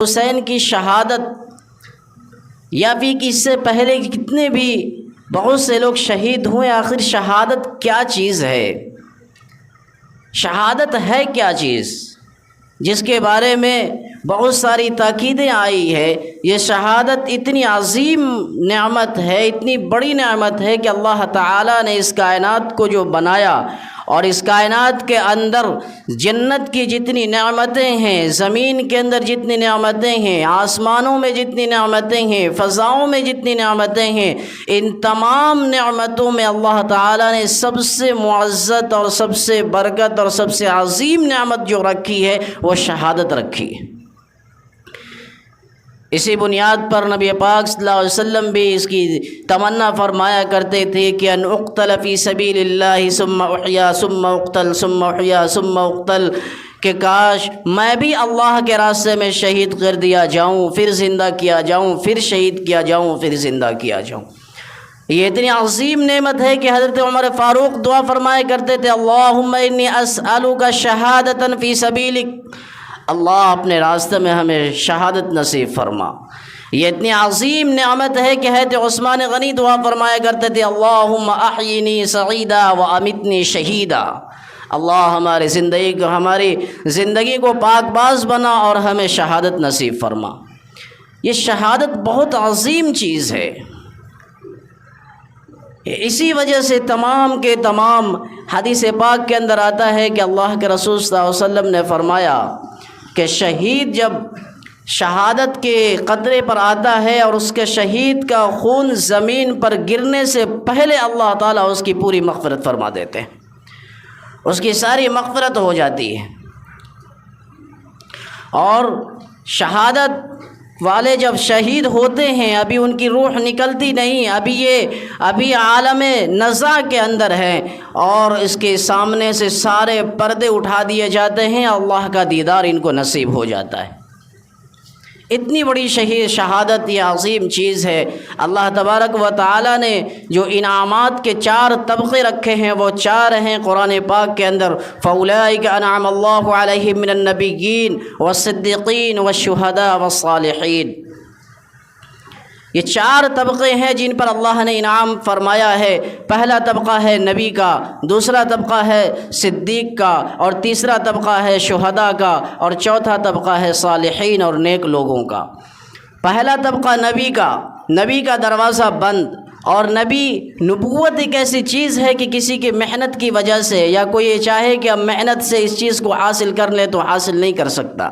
حسین کی شہادت یا پھر اس سے پہلے کتنے بھی بہت سے لوگ شہید ہوئے، آخر شہادت کیا چیز ہے؟ شہادت ہے کیا چیز جس کے بارے میں بہت ساری تاکیدیں آئی ہے؟ یہ شہادت اتنی عظیم نعمت ہے، اتنی بڑی نعمت ہے کہ اللہ تعالیٰ نے اس کائنات کو جو بنایا اور اس کائنات کے اندر جنت کی جتنی نعمتیں ہیں، زمین کے اندر جتنی نعمتیں ہیں، آسمانوں میں جتنی نعمتیں ہیں، فضاؤں میں جتنی نعمتیں ہیں، ان تمام نعمتوں میں اللہ تعالیٰ نے سب سے معزز اور سب سے برکت اور سب سے عظیم نعمت جو رکھی ہے وہ شہادت رکھی ہے۔ اسی بنیاد پر نبی پاک صلی اللہ علیہ وسلم بھی اس کی تمنا فرمایا کرتے تھے کہ ان اقتل فی سبیل اللہ ثم احیا ثم اقتل ثم احیا ثم اقتل، کہ کاش میں بھی اللہ کے راستے میں شہید کر دیا جاؤں، پھر زندہ کیا جاؤں، پھر شہید کیا جاؤں، پھر زندہ کیا جاؤں۔ یہ اتنی عظیم نعمت ہے کہ حضرت عمر فاروق دعا فرمایا کرتے تھے، اللہم انی اسألک شہادتا فی سبیلک، اللہ اپنے راستے میں ہمیں شہادت نصیب فرما۔ یہ اتنی عظیم نعمت ہے کہ حضرت عثمان غنی دعا فرمایا کرتے تھے، اللہم احیینی سعیدا و امتنی شہیدا، اللہ ہماری زندگی کو پاک باز بنا اور ہمیں شہادت نصیب فرما۔ یہ شہادت بہت عظیم چیز ہے، اسی وجہ سے تمام کے تمام حدیث پاک کے اندر آتا ہے کہ اللہ کے رسول صلی اللہ علیہ وسلم نے فرمایا کہ شہید جب شہادت کے قطرے پر آتا ہے اور اس کے شہید کا خون زمین پر گرنے سے پہلے اللہ تعالیٰ اس کی پوری مغفرت فرما دیتے ہیں، اس کی ساری مغفرت ہو جاتی ہے۔ اور شہادت والے جب شہید ہوتے ہیں، ابھی ان کی روح نکلتی نہیں، ابھی عالم نزع کے اندر ہیں اور اس کے سامنے سے سارے پردے اٹھا دیے جاتے ہیں، اللہ کا دیدار ان کو نصیب ہو جاتا ہے۔ اتنی بڑی شہادت یہ عظیم چیز ہے۔ اللہ تبارک و تعالیٰ نے جو انعامات کے 4 طبقے رکھے ہیں وہ 4 ہیں قرآن پاک کے اندر، فَأُولَٰئِكَ أَنْعَمَ اللَّهُ عَلَيْهِم مِّنَ النَّبِيِّينَ وَالصِّدِّيقِينَ وَالشُّهَدَاءِ وَالصَّالِحِينَ۔ یہ 4 طبقے ہیں جن پر اللہ نے انعام فرمایا ہے۔ پہلا طبقہ ہے نبی کا، دوسرا طبقہ ہے صدیق کا، اور تیسرا طبقہ ہے شہداء کا، اور چوتھا طبقہ ہے صالحین اور نیک لوگوں کا۔ پہلا طبقہ نبی کا دروازہ بند، اور نبوت ایک ایسی چیز ہے کہ کسی کی محنت کی وجہ سے یا کوئی یہ چاہے کہ اب محنت سے اس چیز کو حاصل کر لے تو حاصل نہیں کر سکتا،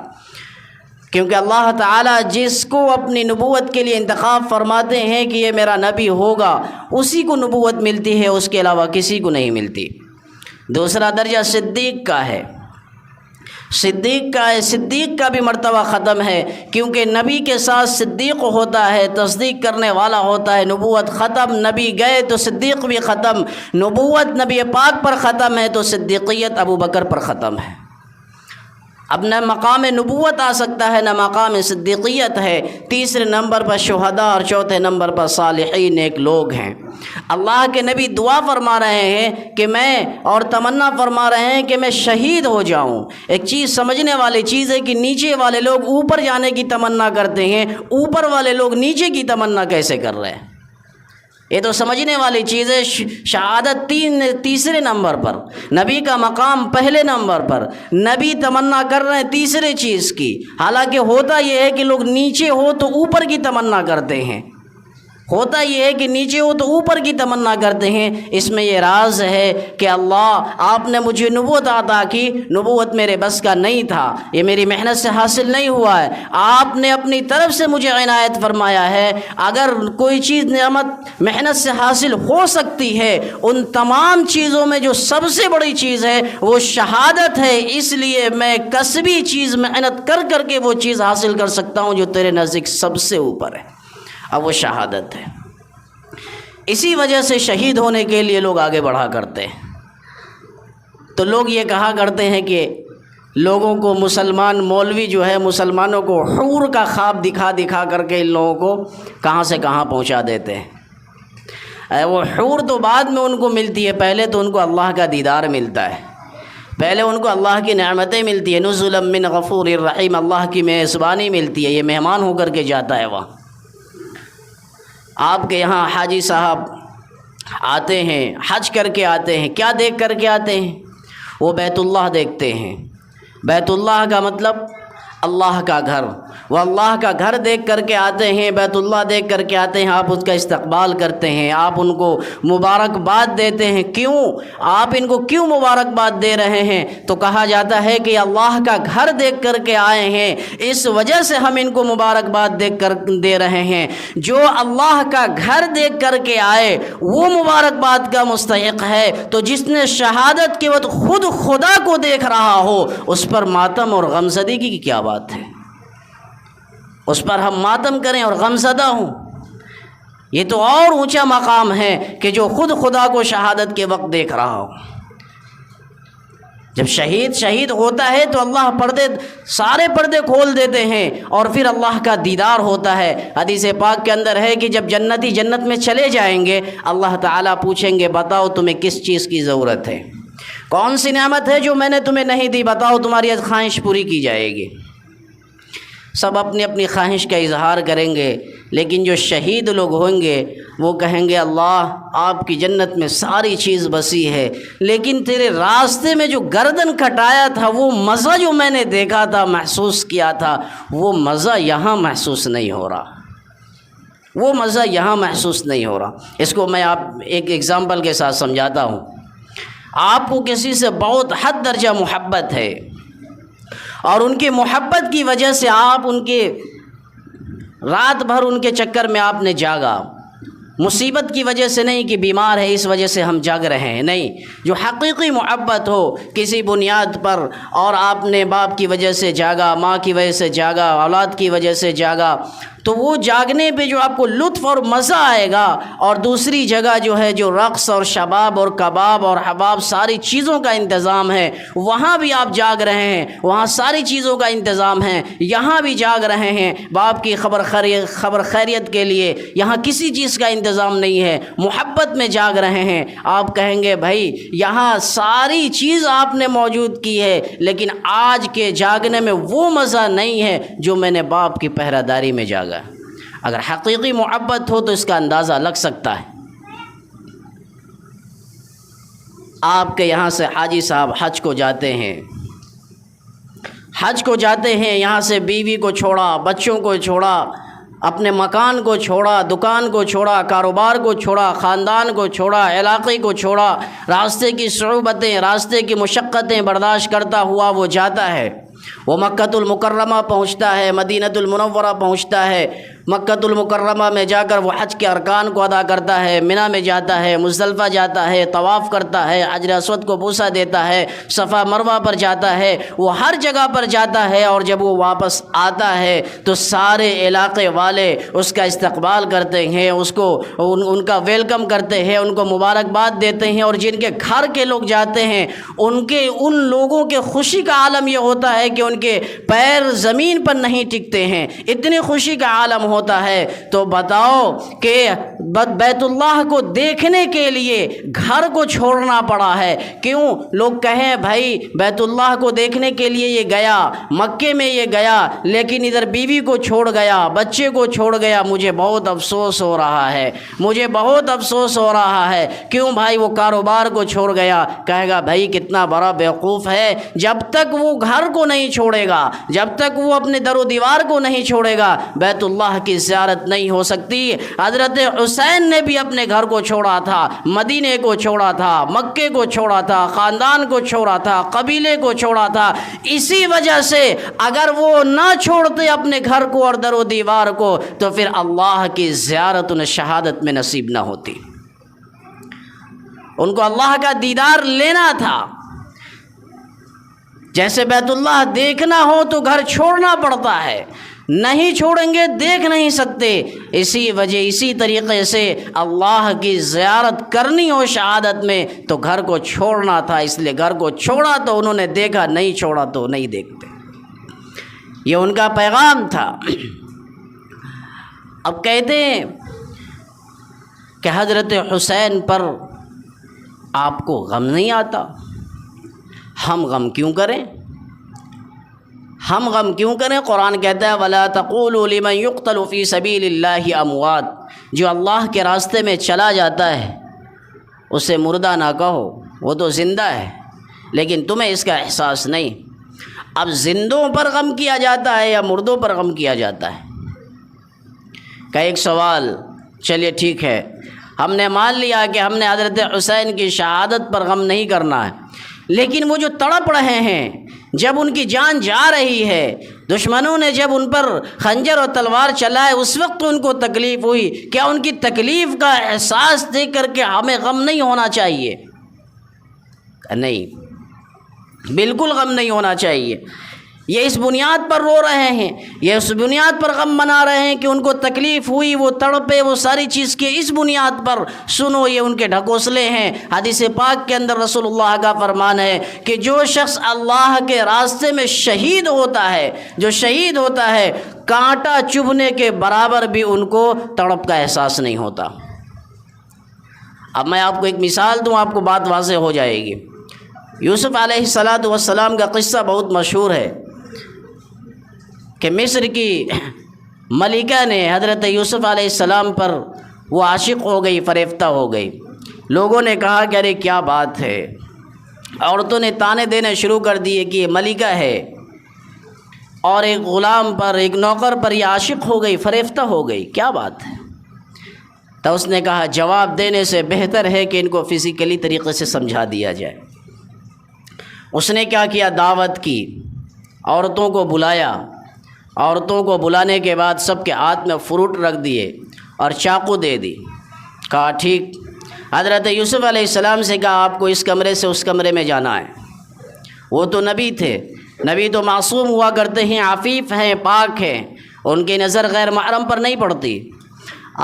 کیونکہ اللہ تعالیٰ جس کو اپنی نبوت کے لیے انتخاب فرماتے ہیں کہ یہ میرا نبی ہوگا، اسی کو نبوت ملتی ہے، اس کے علاوہ کسی کو نہیں ملتی۔ دوسرا درجہ صدیق کا ہے، صدیق کا بھی مرتبہ ختم ہے، کیونکہ نبی کے ساتھ صدیق ہوتا ہے، تصدیق کرنے والا ہوتا ہے۔ نبوت ختم، نبی گئے تو صدیق بھی ختم، نبوت نبی پاک پر ختم ہے تو صدیقیت ابو بکر پر ختم ہے۔ اب نہ مقام نبوت آ سکتا ہے نہ مقام صدیقیت ہے۔ تیسرے نمبر پر شہداء اور چوتھے نمبر پر صالحین ایک لوگ ہیں۔ اللہ کے نبی دعا فرما رہے ہیں کہ اور تمنا فرما رہے ہیں کہ میں شہید ہو جاؤں۔ ایک چیز سمجھنے والی چیز ہے کہ نیچے والے لوگ اوپر جانے کی تمنا کرتے ہیں، اوپر والے لوگ نیچے کی تمنا کیسے کر رہے ہیں؟ یہ تو سمجھنے والی چیز ہے۔ شہادت تیسرے نمبر پر، نبی کا مقام پہلے نمبر پر، نبی تمنا کر رہے ہیں تیسرے چیز کی، حالانکہ ہوتا یہ ہے کہ لوگ نیچے ہو تو اوپر کی تمنا کرتے ہیں، ہوتا یہ ہے کہ نیچے ہو تو اوپر کی تمنا کرتے ہیں۔ اس میں یہ راز ہے کہ اللہ آپ نے مجھے نبوت عطا کی، نبوت میرے بس کا نہیں تھا، یہ میری محنت سے حاصل نہیں ہوا ہے، آپ نے اپنی طرف سے مجھے عنایت فرمایا ہے۔ اگر کوئی چیز نعمت محنت سے حاصل ہو سکتی ہے، ان تمام چیزوں میں جو سب سے بڑی چیز ہے وہ شہادت ہے، اس لیے میں کسبی چیز محنت کر کے وہ چیز حاصل کر سکتا ہوں جو تیرے نزدیک سب سے اوپر ہے، اب وہ شہادت ہے۔ اسی وجہ سے شہید ہونے کے لیے لوگ آگے بڑھا کرتے ہیں۔ تو لوگ یہ کہا کرتے ہیں کہ لوگوں کو مسلمان مولوی جو ہے مسلمانوں کو حور کا خواب دکھا کر کے ان لوگوں کو کہاں سے کہاں پہنچا دیتے ہیں۔ وہ حور تو بعد میں ان کو ملتی ہے، پہلے تو ان کو اللہ کا دیدار ملتا ہے۔ پہلے ان کو اللہ کی نعمتیں ملتی ہیں، نزلا من غفور الرحیم، اللہ کی میزبانی ملتی ہے، یہ مہمان ہو کر کے جاتا ہے وہاں۔ آپ کے یہاں حاجی صاحب آتے ہیں، حج کر کے آتے ہیں، کیا دیکھ کر کے آتے ہیں؟ وہ بیت اللہ دیکھتے ہیں۔ بیت اللہ کا مطلب اللہ کا گھر، وہ اللہ کا گھر دیکھ کر کے آتے ہیں، بیت اللہ دیکھ کر کے آتے ہیں، آپ اس کا استقبال کرتے ہیں، آپ ان کو مبارکباد دیتے ہیں۔ کیوں آپ ان کو کیوں مبارکباد دے رہے ہیں؟ تو کہا جاتا ہے کہ اللہ کا گھر دیکھ کر کے آئے ہیں، اس وجہ سے ہم ان کو مبارکباد دے رہے ہیں۔ جو اللہ کا گھر دیکھ کر کے آئے وہ مبارکباد کا مستحق ہے، تو جس نے شہادت کے وقت خود خدا کو دیکھ رہا ہو اس پر ماتم اور غمزدگی کی کیا بات ہے؟ اس پر ہم ماتم کریں اور غمزدہ ہوں؟ یہ تو اور اونچا مقام ہے کہ جو خود خدا کو شہادت کے وقت دیکھ رہا ہو۔ جب شہید ہوتا ہے تو اللہ سارے پردے کھول دیتے ہیں اور پھر اللہ کا دیدار ہوتا ہے۔ حدیث پاک کے اندر ہے کہ جب جنتی جنت میں چلے جائیں گے، اللہ تعالیٰ پوچھیں گے بتاؤ تمہیں کس چیز کی ضرورت ہے، کون سی نعمت ہے جو میں نے تمہیں نہیں دی، بتاؤ تمہاری خواہش پوری کی جائے گی۔ سب اپنی اپنی خواہش کا اظہار کریں گے، لیکن جو شہید لوگ ہوں گے وہ کہیں گے اللہ آپ کی جنت میں ساری چیز بسی ہے، لیکن تیرے راستے میں جو گردن کٹایا تھا، وہ مزہ جو میں نے دیکھا تھا، محسوس کیا تھا، وہ مزہ یہاں محسوس نہیں ہو رہا، وہ مزہ یہاں محسوس نہیں ہو رہا۔ اس کو میں آپ ایک ایگزامپل کے ساتھ سمجھاتا ہوں۔ آپ کو کسی سے بہت حد درجہ محبت ہے اور ان کی محبت کی وجہ سے آپ ان کے رات بھر ان کے چکر میں آپ نے جاگا، مصیبت کی وجہ سے نہیں کہ بیمار ہے اس وجہ سے ہم جاگ رہے ہیں، نہیں، جو حقیقی محبت ہو کسی بنیاد پر، اور آپ نے باپ کی وجہ سے جاگا، ماں کی وجہ سے جاگا، اولاد کی وجہ سے جاگا، تو وہ جاگنے پہ جو آپ کو لطف اور مزہ آئے گا، اور دوسری جگہ جو ہے جو رقص اور شباب اور کباب اور حباب ساری چیزوں کا انتظام ہے، وہاں بھی آپ جاگ رہے ہیں، وہاں ساری چیزوں کا انتظام ہے، یہاں بھی جاگ رہے ہیں باپ کی خبر خیریت کے لیے، یہاں کسی چیز کا انتظام نہیں ہے، محبت میں جاگ رہے ہیں۔ آپ کہیں گے بھائی یہاں ساری چیز آپ نے موجود کی ہے، لیکن آج کے جاگنے میں وہ مزہ نہیں ہے جو میں نے باپ کی پہرہ داری میں جاگا۔ اگر حقیقی محبت ہو تو اس کا اندازہ لگ سکتا ہے۔ آپ کے یہاں سے حاجی صاحب حج کو جاتے ہیں، یہاں سے بیوی کو چھوڑا، بچوں کو چھوڑا، اپنے مکان کو چھوڑا، دکان کو چھوڑا، کاروبار کو چھوڑا، خاندان کو چھوڑا، علاقے کو چھوڑا، راستے کی صعوبتیں، راستے کی مشقتیں برداشت کرتا ہوا وہ جاتا ہے۔ وہ مکۃ المکرمہ پہنچتا ہے، مدینۃ المنورہ پہنچتا ہے، مکۃ المکرمہ میں جا کر وہ حج کے ارکان کو ادا کرتا ہے، منی میں جاتا ہے، مزدلفہ جاتا ہے، طواف کرتا ہے، حجر اسود کو بوسہ دیتا ہے، صفا مروہ پر جاتا ہے، وہ ہر جگہ پر جاتا ہے، اور جب وہ واپس آتا ہے تو سارے علاقے والے اس کا استقبال کرتے ہیں، اس کو ان کا ویلکم کرتے ہیں، ان کو مبارکباد دیتے ہیں، اور جن کے گھر کے لوگ جاتے ہیں ان لوگوں کے خوشی کا عالم یہ ہوتا ہے کہ ان کے پیر زمین پر نہیں ٹکتے ہیں، اتنی خوشی کا عالم ہوتا ہے۔ تو بتاؤ کہ بیت اللہ کو دیکھنے کے لیے گھر کو چھوڑنا پڑا ہے، کیوں؟ لوگ کہیں بھائی بیت اللہ کو دیکھنے کے لیے یہ گیا، مکے میں یہ گیا، لیکن ادھر بیوی کو چھوڑ گیا، بچے کو چھوڑ گیا، مجھے بہت افسوس ہو رہا ہے، مجھے بہت افسوس ہو رہا ہے۔ کیوں بھائی؟ وہ کاروبار کو چھوڑ گیا۔ کہے گا بھائی کتنا بڑا بیوقوف ہے، جب تک وہ گھر کو نہیں چھوڑے گا، جب تک وہ اپنے در و دیوار کو نہیں چھوڑے گا، بیت اللہ کی زیارت نہیں ہو سکتی۔ حضرت حسین نے بھی اپنے گھر کو چھوڑا تھا، مدینے کو چھوڑا تھا، مکے کو چھوڑا تھا، خاندان کو چھوڑا تھا، قبیلے کو چھوڑا تھا۔ اسی وجہ سے اگر وہ نہ چھوڑتے اپنے گھر کو اور در و دیوار کو تو پھر اللہ کی زیارت انہیں شہادت میں نصیب نہ ہوتی۔ ان کو اللہ کا دیدار لینا تھا۔ جیسے بیت اللہ دیکھنا ہو تو گھر چھوڑنا پڑتا ہے، نہیں چھوڑیں گے دیکھ نہیں سکتے۔ اسی طریقے سے اللہ کی زیارت کرنی ہو شہادت میں تو گھر کو چھوڑنا تھا، اس لیے گھر کو چھوڑا تو انہوں نے دیکھا، نہیں چھوڑا تو نہیں دیکھتے۔ یہ ان کا پیغام تھا۔ اب کہتے ہیں کہ حضرت حسین پر آپ کو غم نہیں آتا؟ ہم غم کیوں کریں؟ ہم غم کیوں کریں؟ قرآن کہتا ہے وَلَا تَقُولُوا لِمَنْ يُقْتَلُ فِي سَبِيلِ اللَّهِ أَمْوَاتٌ، جو اللہ کے راستے میں چلا جاتا ہے اسے مردہ نہ کہو، وہ تو زندہ ہے، لیکن تمہیں اس کا احساس نہیں۔ اب زندوں پر غم کیا جاتا ہے یا مردوں پر غم کیا جاتا ہے؟ کا ایک سوال، چلیے ٹھیک ہے، ہم نے مان لیا کہ ہم نے حضرت حسین کی شہادت پر غم نہیں کرنا ہے، لیکن وہ جو تڑپ رہے ہیں، جب ان کی جان جا رہی ہے، دشمنوں نے جب ان پر خنجر اور تلوار چلائے، اس وقت ان کو تکلیف ہوئی، کیا ان کی تکلیف کا احساس دیکھ کر کے ہمیں غم نہیں ہونا چاہیے؟ نہیں، بالکل غم نہیں ہونا چاہیے۔ یہ اس بنیاد پر رو رہے ہیں، یہ اس بنیاد پر غم منا رہے ہیں کہ ان کو تکلیف ہوئی، وہ تڑپے، وہ ساری چیز کے اس بنیاد پر سنو، یہ ان کے ڈھکوسلے ہیں۔ حدیث پاک کے اندر رسول اللہ کا فرمان ہے کہ جو شخص اللہ کے راستے میں شہید ہوتا ہے، جو شہید ہوتا ہے، کانٹا چبھنے کے برابر بھی ان کو تڑپ کا احساس نہیں ہوتا۔ اب میں آپ کو ایک مثال دوں، آپ کو بات واضح ہو جائے گی۔ یوسف علیہ السلام کا قصہ بہت مشہور ہے کہ مصر کی ملکہ نے حضرت یوسف علیہ السلام پر وہ عاشق ہو گئی، فریفتہ ہو گئی۔ لوگوں نے کہا کہ ارے کیا بات ہے، عورتوں نے تانے دینے شروع کر دیے کہ یہ ملکہ ہے اور ایک غلام پر، ایک نوکر پر یہ عاشق ہو گئی، فریفتہ ہو گئی، کیا بات ہے؟ تو اس نے کہا جواب دینے سے بہتر ہے کہ ان کو فزیکلی طریقے سے سمجھا دیا جائے۔ اس نے کیا کیا؟ دعوت کی، عورتوں کو بلایا، عورتوں کو بلانے کے بعد سب کے ہاتھ میں فروٹ رکھ دیے اور چاقو دے دی، کہا ٹھیک۔ حضرت یوسف علیہ السلام سے کہا آپ کو اس کمرے سے اس کمرے میں جانا ہے۔ وہ تو نبی تھے، نبی تو معصوم ہوا کرتے ہیں، عفیف ہیں، پاک ہیں، ان کی نظر غیر محرم پر نہیں پڑتی۔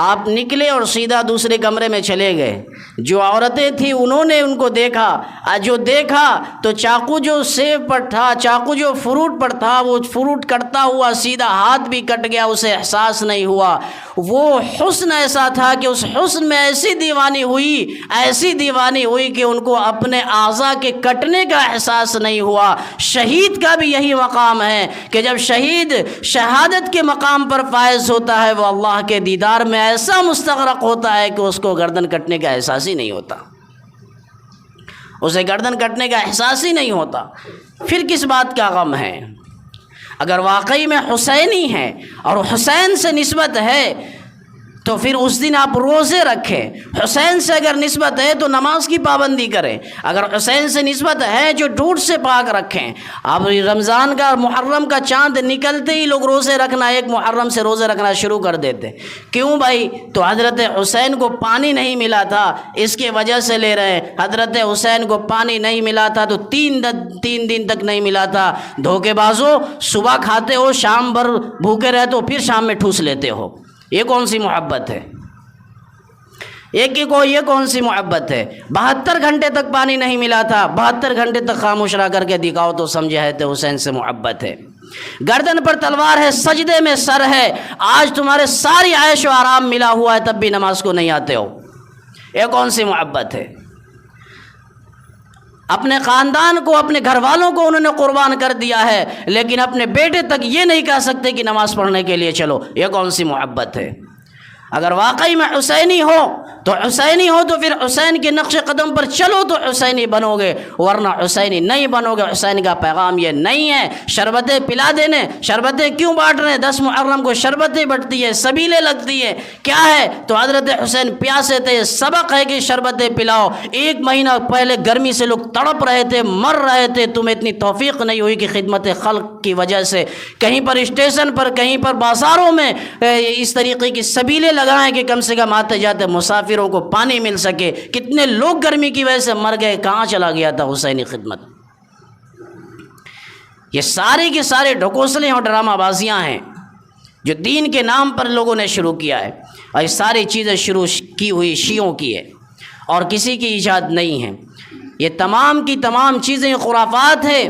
آپ نکلے اور سیدھا دوسرے کمرے میں چلے گئے۔ جو عورتیں تھیں انہوں نے ان کو دیکھا، جو دیکھا تو چاقو جو سیب پر تھا، چاقو جو فروٹ پر تھا، وہ فروٹ کٹتا ہوا سیدھا ہاتھ بھی کٹ گیا، اسے احساس نہیں ہوا۔ وہ حسن ایسا تھا کہ اس حسن میں ایسی دیوانی ہوئی کہ ان کو اپنے اعضاء کے کٹنے کا احساس نہیں ہوا۔ شہید کا بھی یہی مقام ہے کہ جب شہید شہادت کے مقام پر فائز ہوتا ہے، وہ اللہ کے دیدار میں ایسا مستغرق ہوتا ہے کہ اس کو گردن کٹنے کا احساس ہی نہیں ہوتا، اسے گردن کٹنے کا احساس ہی نہیں ہوتا۔ پھر کس بات کا غم ہے؟ اگر واقعی میں حسینی ہے اور حسین سے نسبت ہے تو پھر اس دن آپ روزے رکھیں۔ حسین سے اگر نسبت ہے تو نماز کی پابندی کریں، اگر حسین سے نسبت ہے جو جھوٹ سے پاک رکھیں۔ اب رمضان کا، محرم کا چاند نکلتے ہی لوگ روزے رکھنا، 1 محرم سے روزے رکھنا شروع کر دیتے۔ کیوں بھائی؟ تو حضرت حسین کو پانی نہیں ملا تھا، اس کے وجہ سے لے رہے ہیں۔ حضرت حسین کو پانی نہیں ملا تھا تو 3 دن تک نہیں ملا تھا۔ دھوکے بازو، صبح کھاتے ہو، شام بھر بھوکے رہتے ہو، پھر شام میں ٹھوس لیتے ہو۔ یہ کون سی محبت ہے؟ یہ کون سی محبت ہے؟ 72 گھنٹے تک پانی نہیں ملا تھا، 72 گھنٹے تک خاموش رہ کر کے دکھاؤ تو سمجھے ہے تو حسین سے محبت ہے۔ گردن پر تلوار ہے، سجدے میں سر ہے، آج تمہارے ساری عیش و آرام ملا ہوا ہے تب بھی نماز کو نہیں آتے ہو۔ یہ کون سی محبت ہے؟ اپنے خاندان کو، اپنے گھر والوں کو انہوں نے قربان کر دیا ہے، لیکن اپنے بیٹے تک یہ نہیں کہہ سکتے کہ نماز پڑھنے کے لیے چلو۔ یہ کون سی محبت ہے؟ اگر واقعی میں حسینی ہو تو پھر حسین کے نقش قدم پر چلو تو حسینی بنو گے، ورنہ حسینی نہیں بنو گے۔ حسین کا پیغام یہ نہیں ہے شربتیں پلا دینے۔ شربتیں کیوں بانٹ رہے ہیں؟ 10 محرم کو شربتیں بٹتی ہے، سبیلیں لگتی ہے، کیا ہے؟ تو حضرت حسین پیاسے تھے، سبق ہے کہ شربتیں پلاؤ۔ 1 مہینہ پہلے گرمی سے لوگ تڑپ رہے تھے، مر رہے تھے، تمہیں اتنی توفیق نہیں ہوئی کہ خدمت خلق کی وجہ سے کہیں پر اسٹیشن پر، کہیں پر بازاروں میں اس طریقے کی سبیلیں لگائیں کہ کم سے کم آتے جاتے مسافروں کو پانی مل سکے۔ کتنے لوگ گرمی کی وجہ سے مر گئے، کہاں چلا گیا تھا حسینی خدمت؟ یہ سارے کے سارے ڈھکوسلے اور ڈرامہ بازیاں ہیں جو دین کے نام پر لوگوں نے شروع کیا ہے، اور یہ ساری چیزیں شروع کی ہوئی شیعوں کی ہے اور کسی کی ایجاد نہیں ہے۔ یہ تمام کی تمام چیزیں خرافات ہیں،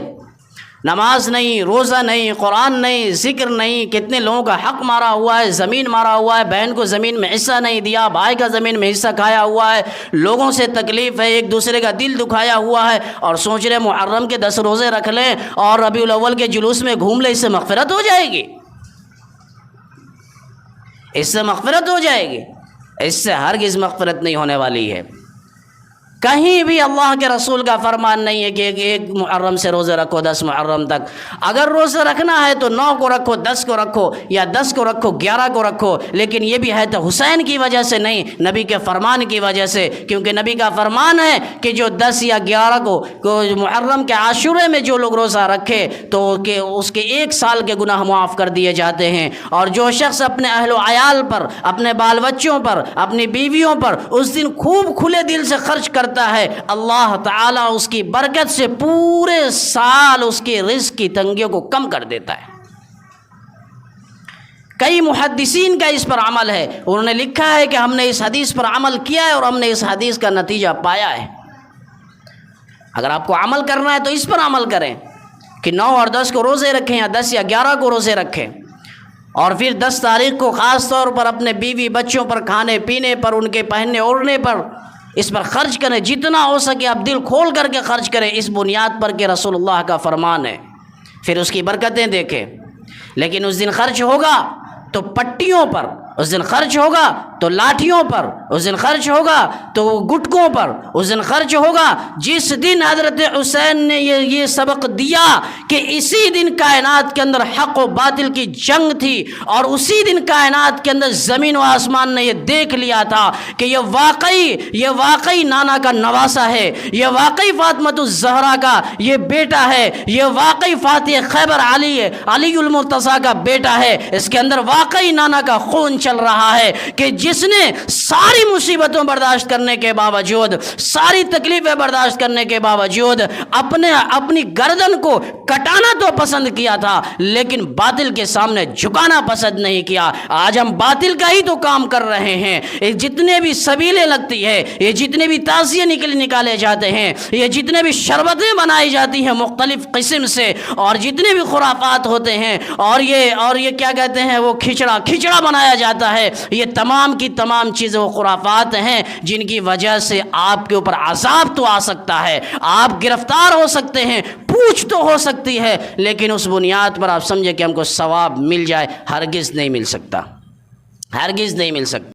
نماز نہیں، روزہ نہیں، قرآن نہیں، ذکر نہیں، کتنے لوگوں کا حق مارا ہوا ہے، زمین مارا ہوا ہے، بہن کو زمین میں حصہ نہیں دیا، بھائی کا زمین میں حصہ کھایا ہوا ہے، لوگوں سے تکلیف ہے، ایک دوسرے کا دل دکھایا ہوا ہے، اور سوچ رہے محرم کے 10 روزے رکھ لیں اور ربیع الاول کے جلوس میں گھوم لیں، اس سے مغفرت ہو جائے گی، اس سے مغفرت ہو جائے گی؟ اس سے ہرگز مغفرت نہیں ہونے والی ہے۔ کہیں بھی اللہ کے رسول کا فرمان نہیں ہے کہ ایک محرم سے روزے رکھو 10 محرم تک۔ اگر روزہ رکھنا ہے تو 9 کو رکھو، 10 کو رکھو، یا 10 کو رکھو، 11 کو رکھو، لیکن یہ بھی ہے تو حسین کی وجہ سے نہیں، نبی کے فرمان کی وجہ سے، کیونکہ نبی کا فرمان ہے کہ جو 10 یا 11 کو محرم کے عاشورے میں جو لوگ روزہ رکھے تو کہ اس کے 1 سال کے گناہ معاف کر دیے جاتے ہیں، اور جو شخص اپنے اہل و عیال پر، اپنے بال بچوں پر، اپنی بیویوں پر اس دن خوب کھلے دل سے خرچ کرتا ہے، اللہ تعالیٰ اس کی برکت سے پورے سال اس کے رزق کی تنگیوں کو کم کر دیتا ہے۔ کئی محدثین کا اس پر عمل ہے، انہوں نے لکھا ہے کہ ہم نے اس حدیث پر عمل کیا ہے اور ہم نے اس حدیث کا نتیجہ پایا ہے۔ اگر آپ کو عمل کرنا ہے تو اس پر عمل کریں کہ 9 اور 10 کو روزے رکھیں، یا 10 یا 11 کو روزے رکھیں، اور پھر 10 تاریخ کو خاص طور پر اپنے بیوی بچوں پر، کھانے پینے پر، ان کے پہننے اوڑھنے پر اس پر خرچ کریں، جتنا ہو سکے آپ دل کھول کر کے خرچ کریں، اس بنیاد پر کہ رسول اللہ کا فرمان ہے، پھر اس کی برکتیں دیکھیں۔ لیکن اس دن خرچ ہوگا تو پٹیوں پر، اس دن خرچ ہوگا تو لاٹھیوں پر، اس دن خرچ ہوگا تو گٹکوں پر، اس دن خرچ ہوگا جس دن حضرت حسین نے یہ سبق دیا کہ اسی دن کائنات کے اندر حق و باطل کی جنگ تھی، اور اسی دن کائنات کے اندر زمین و آسمان نے یہ دیکھ لیا تھا کہ یہ واقعی نانا کا نواسا ہے، یہ واقعی فاطمۃ الزہرا کا یہ بیٹا ہے، یہ واقعی فاتح خیبر علی المرتضیٰ کا بیٹا ہے، اس کے اندر واقعی نانا کا خون چل رہا ہے، کہ جس نے ساری مصیبتوں برداشت کرنے کے باوجود، ساری تکلیفیں برداشت کرنے کے باوجود اپنی گردن کو کٹانا تو پسند کیا تھا، لیکن باطل کے سامنے جھکانا پسند نہیں کیا۔ آج ہم باطل کا ہی تو کام کر رہے ہیں، جتنے بھی سبیلیں لگتی ہے، یہ جتنے بھی تعزیے نکالے جاتے ہیں، یہ جتنے بھی شربتیں بنائی جاتی ہیں مختلف قسم سے، اور جتنے بھی خرافات ہوتے ہیں، اور یہ کیا کہتے ہیں، وہ کھچڑا بنایا جاتا ہے، یہ تمام کی تمام چیزیں وہ خرافات ہیں جن کی وجہ سے آپ کے اوپر عذاب تو آ سکتا ہے، آپ گرفتار ہو سکتے ہیں، پوچھ تو ہو سکتی ہے، لیکن اس بنیاد پر آپ سمجھے کہ ہم کو ثواب مل جائے، ہرگز نہیں مل سکتا، ہرگز نہیں مل سکتا۔